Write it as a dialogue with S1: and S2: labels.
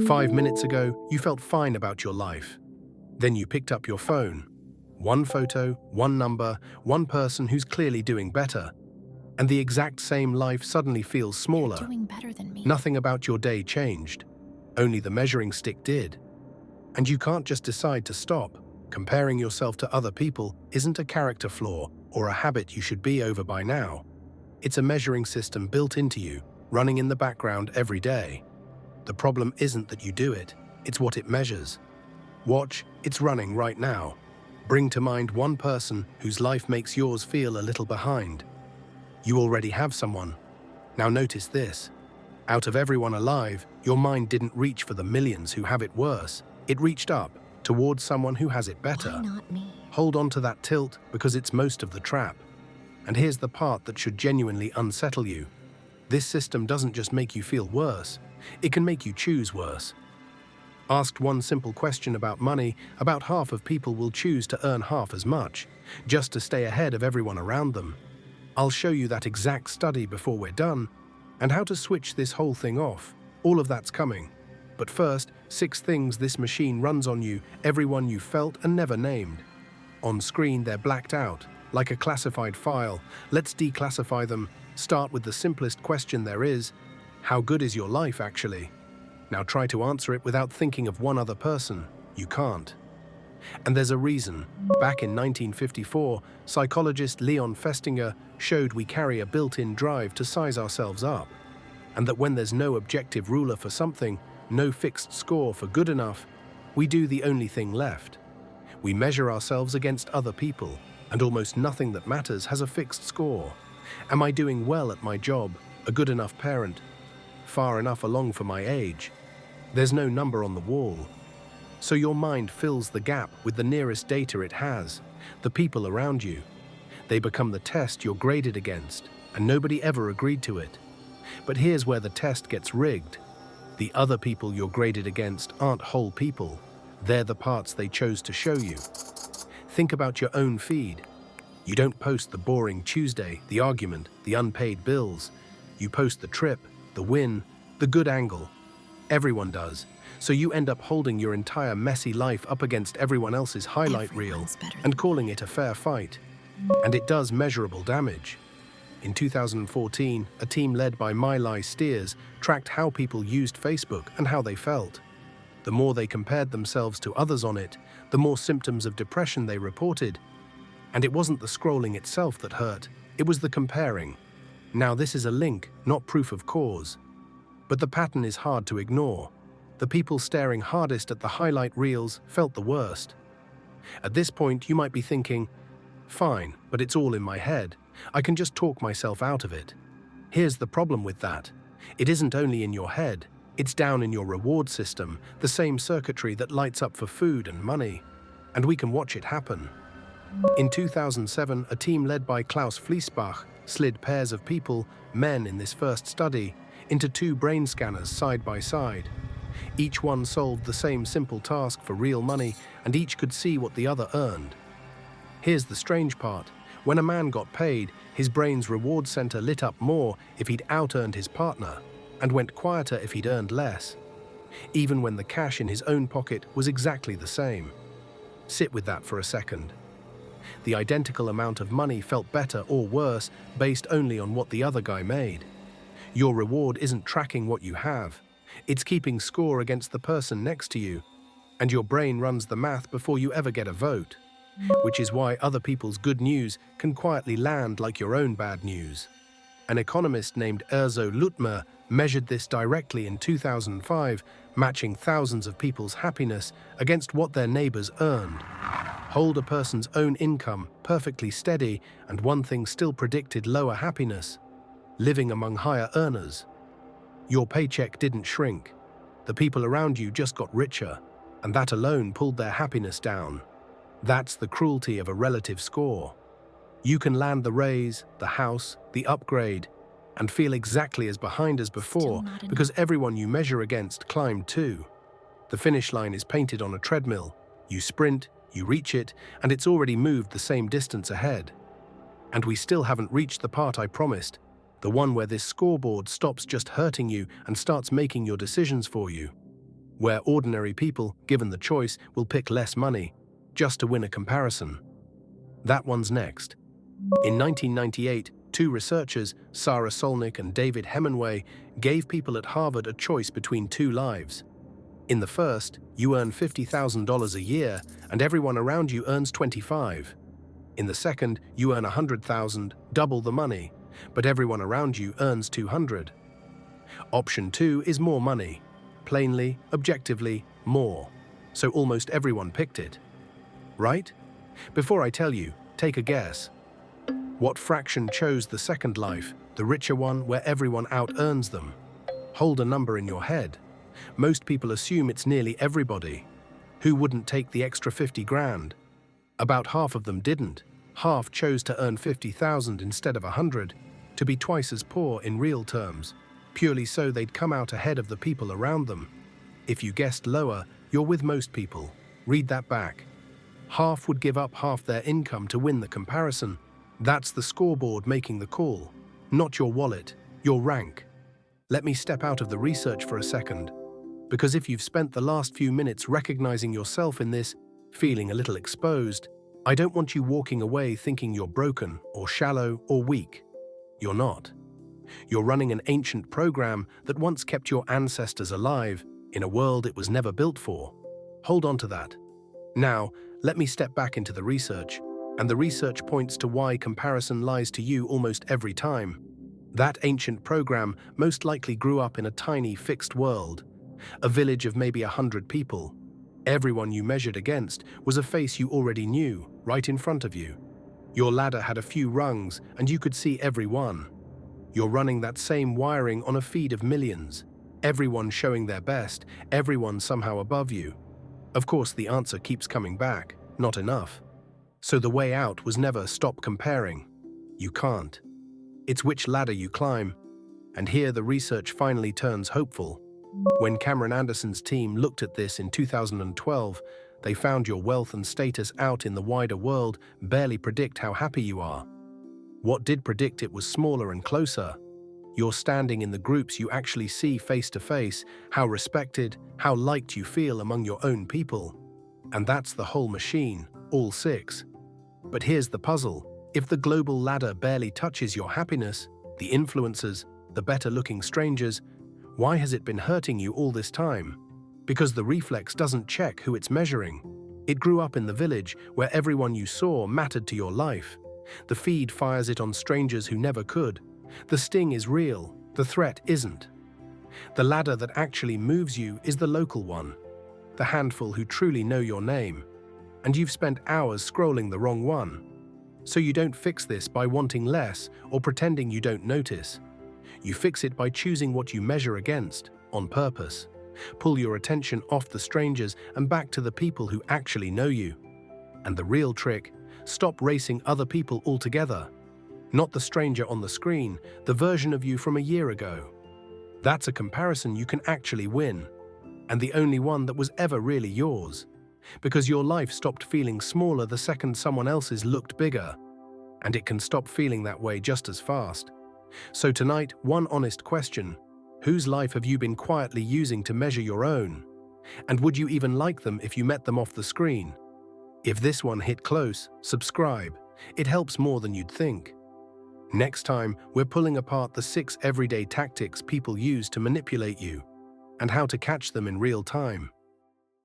S1: 5 minutes ago, you felt fine about your life. Then you picked up your phone. One photo, one number, one person who's clearly doing better. And the exact same life suddenly feels smaller.
S2: They're doing better than me.
S1: Nothing about your day changed. Only the measuring stick did. And you can't just decide to stop. Comparing yourself to other people isn't a character flaw or a habit you should be over by now. It's a measuring system built into you, running in the background every day. The problem isn't that you do it, it's what it measures. Watch, it's running right now. Bring to mind one person whose life makes yours feel a little behind. You already have someone. Now notice this. Out of everyone alive, your mind didn't reach for the millions who have it worse. It reached up, towards someone who has it better.
S2: Why not me?
S1: Hold on to that tilt because it's most of the trap. And here's the part that should genuinely unsettle you. This system doesn't just make you feel worse, it can make you choose worse. Asked one simple question about money, about half of people will choose to earn half as much, just to stay ahead of everyone around them. I'll show you that exact study before we're done, and how to switch this whole thing off. All of that's coming. But first, 6 things this machine runs on you, everyone you felt and never named. On screen, they're blacked out, like a classified file. Let's declassify them. Start with the simplest question there is. How good is your life, actually? Now try to answer it without thinking of one other person. You can't. And there's a reason. Back in 1954, psychologist Leon Festinger showed we carry a built-in drive to size ourselves up, and that when there's no objective ruler for something, no fixed score for good enough, we do the only thing left. We measure ourselves against other people, and almost nothing that matters has a fixed score. Am I doing well at my job, a good enough parent, far enough along for my age? There's no number on the wall. So your mind fills the gap with the nearest data it has, the people around you. They become the test you're graded against, and nobody ever agreed to it. But here's where the test gets rigged. The other people you're graded against aren't whole people. They're the parts they chose to show you. Think about your own feed. You don't post the boring Tuesday, the argument, the unpaid bills. You post the trip, the win, the good angle. Everyone does. So you end up holding your entire messy life up against everyone else's highlight reel
S2: Everyone's better than
S1: and calling it a fair fight. And it does measurable damage. In 2014, a team led by My Steers tracked how people used Facebook and how they felt. The more they compared themselves to others on it, the more symptoms of depression they reported. And it wasn't the scrolling itself that hurt, it was the comparing. Now this is a link, not proof of cause. But the pattern is hard to ignore. The people staring hardest at the highlight reels felt the worst. At this point, you might be thinking, fine, but it's all in my head. I can just talk myself out of it. Here's the problem with that. It isn't only in your head, it's down in your reward system, the same circuitry that lights up for food and money. And we can watch it happen. In 2007, a team led by Fliessbach slid pairs of people, men in this first study, into 2 brain scanners side by side. Each one solved the same simple task for real money, and each could see what the other earned. Here's the strange part. When a man got paid, his brain's reward center lit up more if he'd out-earned his partner, and went quieter if he'd earned less, even when the cash in his own pocket was exactly the same. Sit with that for a second. The identical amount of money felt better or worse based only on what the other guy made. Your reward isn't tracking what you have. It's keeping score against the person next to you, and your brain runs the math before you ever get a vote, which is why other people's good news can quietly land like your own bad news. An economist named Erzo Lutmer measured this directly in 2005, matching thousands of people's happiness against what their neighbors earned. Hold a person's own income perfectly steady, and one thing still predicted lower happiness: living among higher earners. Your paycheck didn't shrink. The people around you just got richer, and that alone pulled their happiness down. That's the cruelty of a relative score. You can land the raise, the house, the upgrade, and feel exactly as behind as before because everyone you measure against climbed too. The finish line is painted on a treadmill. You sprint, you reach it, and it's already moved the same distance ahead. And we still haven't reached the part I promised, the one where this scoreboard stops just hurting you and starts making your decisions for you. where ordinary people, given the choice, will pick less money just to win a comparison. That one's next. In 1998, two researchers, Sarah Solnick and David Hemingway, gave people at Harvard a choice between two lives. In the first, you earn $50,000 a year and everyone around you earns $25,000. In the second, you earn $100,000, double the money, but everyone around you earns $200,000. Option 2 is more money. Plainly, objectively, more. So almost everyone picked it. Right? Before I tell you, take a guess. What fraction chose the second life, the richer one where everyone out-earns them? Hold a number in your head. Most people assume it's nearly everybody. Who wouldn't take the extra 50 grand? About half of them didn't. Half chose to earn 50,000 instead of 100, to be twice as poor in real terms, purely so they'd come out ahead of the people around them. If you guessed lower, you're with most people. Read that back. Half would give up half their income to win the comparison. That's the scoreboard making the call, not your wallet, your rank. Let me step out of the research for a second, because if you've spent the last few minutes recognizing yourself in this, feeling a little exposed, I don't want you walking away thinking you're broken or shallow or weak. You're not. You're running an ancient program that once kept your ancestors alive in a world it was never built for. Hold on to that. Now, let me step back into the research, and the research points to why comparison lies to you almost every time. That ancient program most likely grew up in a tiny, fixed world, a village of maybe 100 people. Everyone you measured against was a face you already knew, right in front of you. Your ladder had a few rungs, and you could see every one. You're running that same wiring on a feed of millions, everyone showing their best, everyone somehow above you. Of course, the answer keeps coming back, not enough. So the way out was never stop comparing. You can't. It's which ladder you climb. And here the research finally turns hopeful. When Cameron Anderson's team looked at this in 2012, they found your wealth and status out in the wider world barely predict how happy you are. What did predict it was smaller and closer. You're standing in the groups you actually see face to face, how respected, how liked you feel among your own people. And that's the whole machine, all six. But here's the puzzle. If the global ladder barely touches your happiness, the influencers, the better-looking strangers, why has it been hurting you all this time? Because the reflex doesn't check who it's measuring. It grew up in the village where everyone you saw mattered to your life. The feed fires it on strangers who never could. The sting is real, the threat isn't. The ladder that actually moves you is the local one, the handful who truly know your name. And you've spent hours scrolling the wrong one. So you don't fix this by wanting less or pretending you don't notice. You fix it by choosing what you measure against, on purpose. Pull your attention off the strangers and back to the people who actually know you. And the real trick, stop racing other people altogether. Not the stranger on the screen, the version of you from a year ago. That's a comparison you can actually win, and the only one that was ever really yours. Because your life stopped feeling smaller the second someone else's looked bigger, and it can stop feeling that way just as fast. So tonight, one honest question: whose life have you been quietly using to measure your own? And would you even like them if you met them off the screen? If this one hit close, subscribe. It helps more than you'd think. Next time, we're pulling apart the 6 everyday tactics people use to manipulate you, and how to catch them in real time.